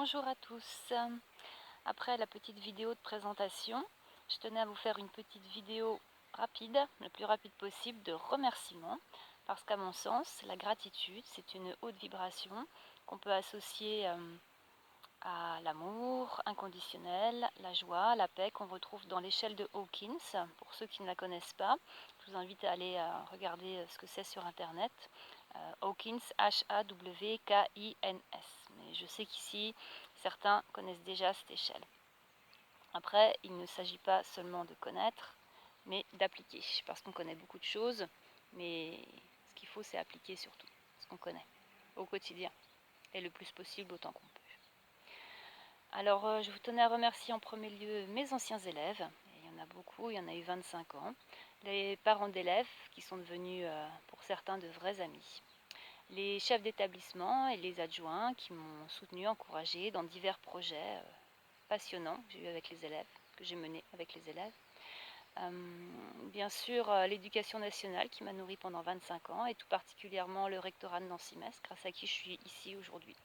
Bonjour à tous. Après la petite vidéo de présentation, je tenais à vous faire une petite vidéo rapide, le plus rapide possible, de remerciement, parce qu'à mon sens, la gratitude, c'est une haute vibration qu'on peut associer à l'amour inconditionnel, la joie, la paix qu'on retrouve dans l'échelle de Hawkins. Pour ceux qui ne la connaissent pas, je vous invite à aller regarder ce que c'est sur internet. Hawkins, Hawkins. Mais je sais qu'ici, certains connaissent déjà cette échelle. Après, il ne s'agit pas seulement de connaître, mais d'appliquer, parce qu'on connaît beaucoup de choses, mais ce qu'il faut, c'est appliquer surtout ce qu'on connaît au quotidien, et le plus possible autant qu'on peut. Alors, je vous tenais à remercier en premier lieu mes anciens élèves, il y en a beaucoup, il y en a eu 25 ans, les parents d'élèves qui sont devenus pour certains de vrais amis, les chefs d'établissement et les adjoints qui m'ont soutenu, encouragé dans divers projets passionnants que j'ai eu avec les élèves, que j'ai menés avec les élèves. Bien sûr, l'éducation nationale qui m'a nourrie pendant 25 ans et tout particulièrement le rectorat de Nancy-Metz, grâce à qui je suis ici aujourd'hui,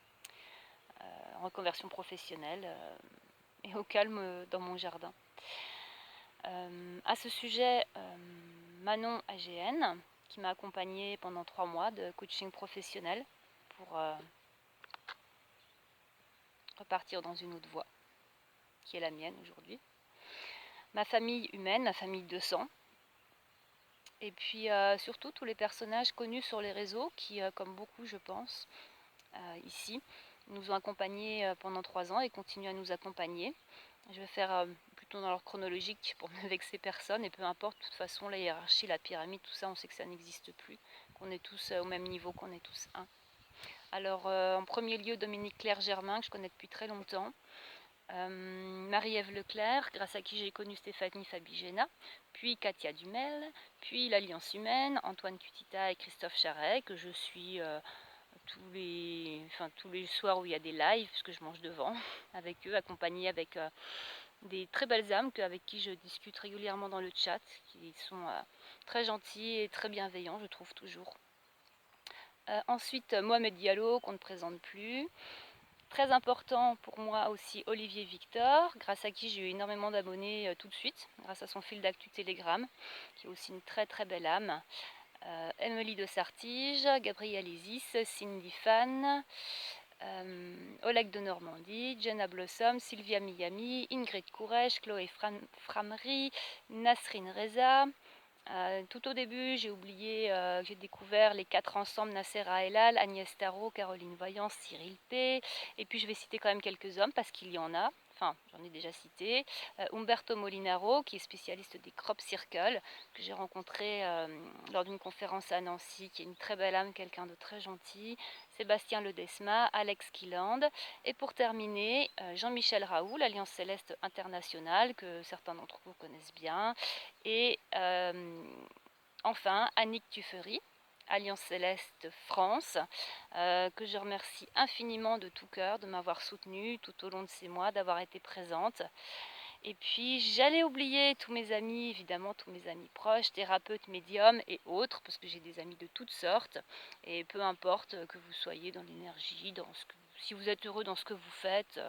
en reconversion professionnelle et au calme dans mon jardin. À ce sujet, Manon AGN, qui m'a accompagnée pendant 3 mois de coaching professionnel pour repartir dans une autre voie, qui est la mienne aujourd'hui. Ma famille humaine, ma famille de sang, et puis surtout tous les personnages connus sur les réseaux qui, comme beaucoup je pense, ici, nous ont accompagnés pendant 3 ans et continuent à nous accompagner. Je vais faire plutôt dans l'ordre chronologique pour ne vexer personne, et peu importe, de toute façon la hiérarchie, la pyramide, tout ça, on sait que ça n'existe plus, qu'on est tous au même niveau, qu'on est tous un. Alors en premier lieu, Dominique Claire Germain, que je connais depuis très longtemps, Marie-Ève Leclerc, grâce à qui j'ai connu Stéphanie Fabigena, puis Katia Dumel, puis l'Alliance Humaine, Antoine Cutita et Christophe Charret, que je suis tous les soirs où il y a des lives, parce que je mange devant, avec eux, accompagnés avec des très belles âmes avec qui je discute régulièrement dans le chat, qui sont très gentils et très bienveillants, je trouve toujours. Ensuite, Mohamed Diallo, qu'on ne présente plus. Très important pour moi aussi Olivier Victor, grâce à qui j'ai eu énormément d'abonnés tout de suite, grâce à son fil d'actu Telegram, qui est aussi une très très belle âme. Emily de Sartige, Gabriel Isis, Cindy Fan, Oleg de Normandie, Jenna Blossom, Sylvia Miami, Ingrid Courèche, Chloé Framery, Nasrine Reza. Tout au début, j'ai découvert les 4 ensemble, Nasser Elal, Agnès Tarot, Caroline Voyance, Cyril P. Et puis je vais citer quand même quelques hommes parce qu'il y en a. Enfin, j'en ai déjà cité. Umberto Molinaro, qui est spécialiste des crop circles, que j'ai rencontré lors d'une conférence à Nancy, qui est une très belle âme, quelqu'un de très gentil. Sébastien Ledesma, Alex Killand. Et pour terminer, Jean-Michel Raoult, l'Alliance Céleste Internationale, que certains d'entre vous connaissent bien. Et enfin, Annick Tuffery, Alliance Céleste France, que je remercie infiniment de tout cœur de m'avoir soutenue tout au long de ces mois, d'avoir été présente. Et puis j'allais oublier tous mes amis, évidemment tous mes amis proches, thérapeutes, médiums et autres, parce que j'ai des amis de toutes sortes. Et peu importe que vous soyez dans l'énergie, si vous êtes heureux dans ce que vous faites,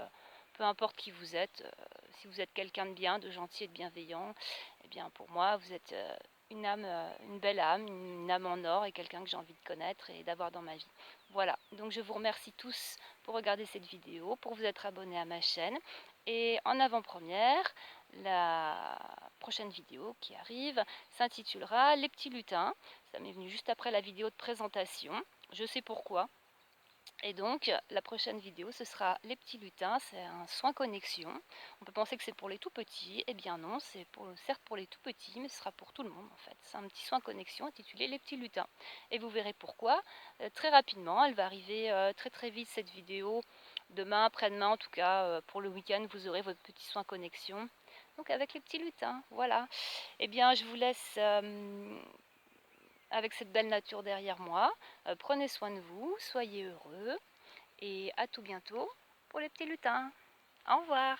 peu importe qui vous êtes, si vous êtes quelqu'un de bien, de gentil et de bienveillant, eh bien pour moi vous êtes une âme, une belle âme, une âme en or et quelqu'un que j'ai envie de connaître et d'avoir dans ma vie. Voilà, donc je vous remercie tous pour regarder cette vidéo, pour vous être abonnés à ma chaîne. Et en avant-première, la prochaine vidéo qui arrive s'intitulera Les petits lutins. Ça m'est venu juste après la vidéo de présentation. Je sais pourquoi. Et donc, la prochaine vidéo, ce sera Les petits lutins, c'est un soin connexion. On peut penser que c'est pour les tout petits, eh bien non, c'est certes pour les tout petits, mais ce sera pour tout le monde en fait. C'est un petit soin connexion intitulé Les petits lutins. Et vous verrez pourquoi très rapidement, elle va arriver très très vite cette vidéo. Demain, après-demain, en tout cas, pour le week-end, vous aurez votre petit soin connexion. Donc avec les petits lutins, voilà. Eh bien, je vous laisse avec cette belle nature derrière moi. Prenez soin de vous, soyez heureux et à tout bientôt pour les petits lutins. Au revoir.